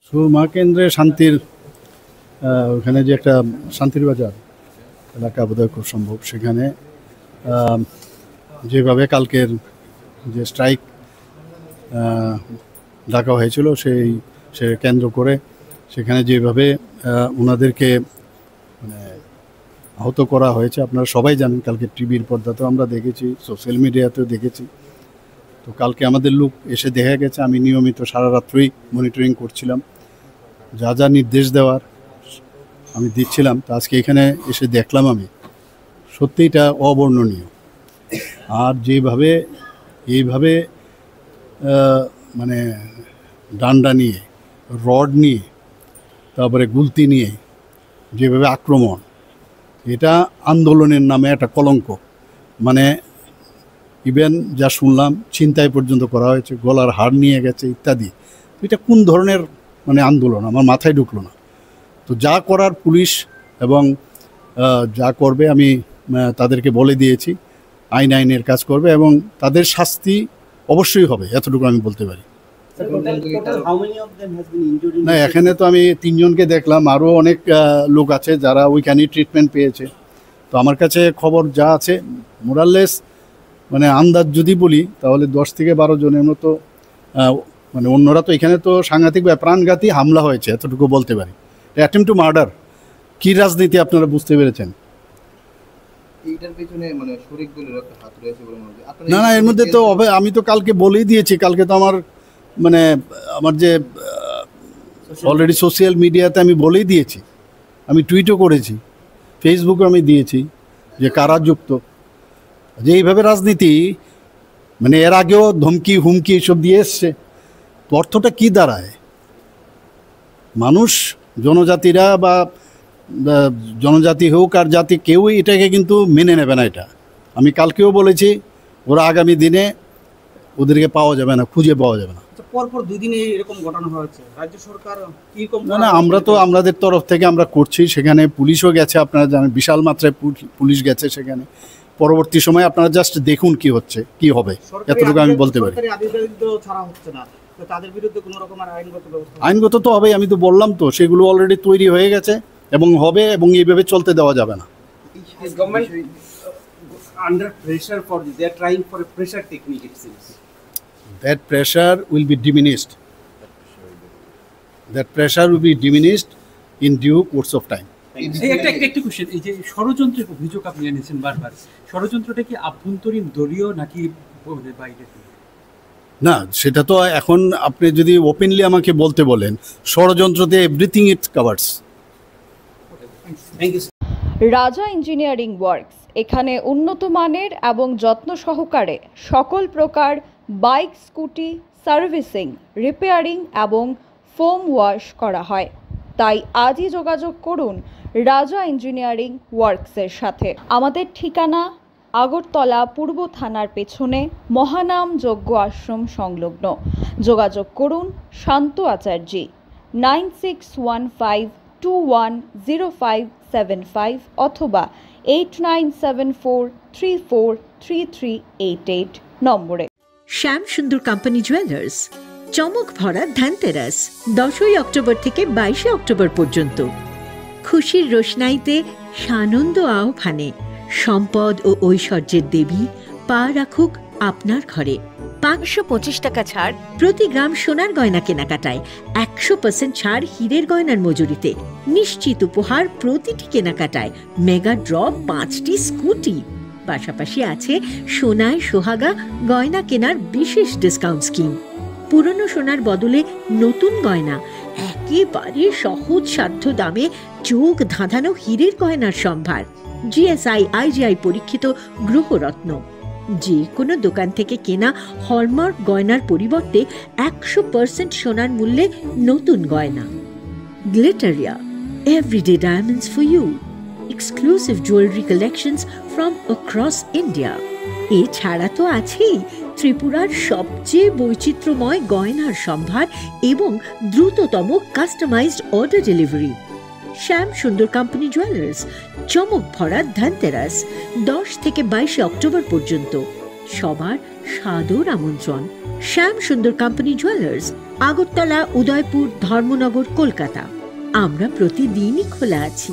সুরমা কেন্দ্রে শান্তির ওখানে যে একটা শান্তির বাজার এলাকা বোধহয় খুব সম্ভব, সেখানে যেভাবে কালকের যে স্ট্রাইক ডাকা হয়েছিল সে কেন্দ্র করে সেখানে যেভাবে ওনাদেরকে মানে আহত করা হয়েছে আপনারা সবাই জানেন। কালকে টিভির পর্দাতেও আমরা দেখেছি, সোশ্যাল মিডিয়াতেও দেখেছি। তো কালকে আমাদের লোক এসে দেখা গেছে, আমি নিয়মিত সারা রাত্রই মনিটরিং করছিলাম, যা যা নির্দেশ দেওয়ার আমি দিচ্ছিলাম। তো আজকে এখানে এসে দেখলাম আমি সত্যি এটা অবর্ণনীয়। আর এইভাবে মানে ডান্ডা নিয়ে, রড নিয়ে, তারপরে গুলতি নিয়ে যেভাবে আক্রমণ, এটা আন্দোলনের নামে একটা কলঙ্ক। মানে ইভেন যা শুনলাম ছিনতাই পর্যন্ত করা হয়েছে, গলার হাড় নিয়ে গেছে ইত্যাদি। এটা কোন ধরনের মানে আন্দোলন আমার মাথায় ঢুকলো না। তো যা করার পুলিশ এবং যা করবে আমি তাদেরকে বলে দিয়েছি, আইনের কাজ করবে এবং তাদের শাস্তি অবশ্যই হবে, এতটুকু আমি বলতে পারি। না, এখানে তো আমি 3 জনকে দেখলাম, আরও অনেক লোক আছে যারা ওইখানেই ট্রিটমেন্ট পেয়েছে। তো আমার কাছে খবর যা আছে মোরাললেস মানে আন্দাজ যদি বলি তাহলে 10 থেকে 12 জনের মতো, মানে অন্যরা তো এখানে তো সাংঘাতিক প্রাণঘাতী হামলা হয়েছে, এতটুকু বলতে পারি। Attempt to murder. কী রাজনীতি আপনারা বুঝতে পেরেছেন? না, এর মধ্যে তো আমি তো কালকে বলেই দিয়েছি। কালকে তো আমার যে অলরেডি সোশ্যাল মিডিয়াতে আমি বলেই দিয়েছি, আমি টুইটও করেছি, ফেসবুকে আমি দিয়েছি যে কারা যুক্ত। যে এইভাবে রাজনীতি মানে এর আগেও ধমকি হুমকি এসব দিয়ে এসছে। অর্থটা কি দাঁড়ায়? মানুষ, জনজাতিরা বা জনজাতি হোক আর জাতি, কেউই এটাকে কিন্তু মেনে নেবে না। এটা আমি কালকেও বলেছি, ওরা আগামী দিনে ওদেরকে পাওয়া যাবে না, খুঁজে পাওয়া যাবে না। পরপর 2 দিনে এরকম ঘটনা হয়েছে, রাজ্য সরকার কি কম? না, আমরা তো আমাদের তরফ থেকে আমরা করছি। সেখানে পুলিশও গেছে, আপনারা জানেন বিশাল মাত্রায় পুলিশ গেছে সেখানে। পরবর্তী সময় আপনারা জাস্ট দেখুন কি হচ্ছে, কি হবে, এতটুকু আমি বলতে পারি। আইনগত তো হবে, আমি তো বললাম তো, সেগুলো অলরেডি তৈরি হয়ে গেছে এবং হবে, এবং এইভাবে চলতে দেওয়া যাবে না। Under pressure for this, they are trying for a pressure technique, it seems. That pressure will be diminished. That pressure will be diminished in due course of time. একটা কোশ্চেন, এই যে ষড়যন্ত্রের অভিযোগ আপনি এনেছেন বারবার, ষড়যন্ত্রটা কি আভ্যন্তরীণ দলীয় নাকি বাইরে? না, সেটা তো এখন আপনি যদি ওপেনলি আমাকে বলতে বলেন, ষড়যন্ত্রতে এভরিথিং ইট কভার্স। রাজা ইঞ্জিনিয়ারিং ওয়ার্কস এখানে উন্নত মানের এবং যত্ন সহকারে সকল প্রকার বাইক, স্কুটি সার্ভিসিং, রিপেয়ারিং এবং ফোম ওয়াশ করা হয়। তাই আজই যোগাযোগ করুন রাজা ইঞ্জিনিয়ারিং ওয়ার্কসের সাথে। আমাদের ঠিকানা আগরতলা পূর্ব থানার পেছনে মহানাম যজ্ঞ আশ্রম সংলগ্ন। যোগাযোগ করুন শান্ত আচার্যি 9615210575 অথবা 8974343388 নম্বরে। শ্যাম সুন্দর কোম্পানি জুয়েলার্স, চমক ভরা ধানতেরাস 10ই অক্টোবর থেকে 22শে অক্টোবর পর্যন্ত। খুশির রোশনাইতে সানন্দ আহ্বানে সম্পদ ও ঐশ্বর্যের দেবী পা রাখুক আপনার ঘরে। 525 টাকা ছাড় প্রতি গ্রাম সোনার গয়না কেনাকাটায়, 100% ছাড় হীরের গয়নার মজুরিতে, নিশ্চিত উপহার প্রতিটি কেনাকাটায়, মেগা ড্র 5টি স্কুটি। পাশাপাশি আছে সোনায় সোহাগা গয়না কেনার বিশেষ ডিসকাউন্ট স্কিম। পুরনো সোনার বদলে নতুন গয়না, একেবারে সহজ সাধ্য দামে চোখ ধাঁধানো হীরের গয়নার সম্ভার। জিএসআই আইজিআই পরীক্ষিত গ্রহরত্ন। যে কোনো দোকান থেকে কেনা হলমার্ক গয়নার পরিবর্তে 100% সোনার মূল্যে নতুন গয়না। Glitteria, everyday diamonds for you. Exclusive jewellery collections from across India. এছাড়া তো আছেই ত্রিপুরার সবচেয়ে বৈচিত্র্যময় গয়নার সম্ভার এবং দ্রুততম কাস্টমাইজড অর্ডার ডেলিভারি। শ্যাম সুন্দর কোম্পানি জুয়েলার্স, চমক ভরা ধানতেরাস 10 থেকে 22শে অক্টোবর পর্যন্ত। সবার সাদর আমন্ত্রণ। শ্যাম সুন্দর কোম্পানি জুয়েলার্স, আগরতলা, উদয়পুর, ধর্মনগর, কলকাতা। আমরা প্রতিদিনই খোলা আছি।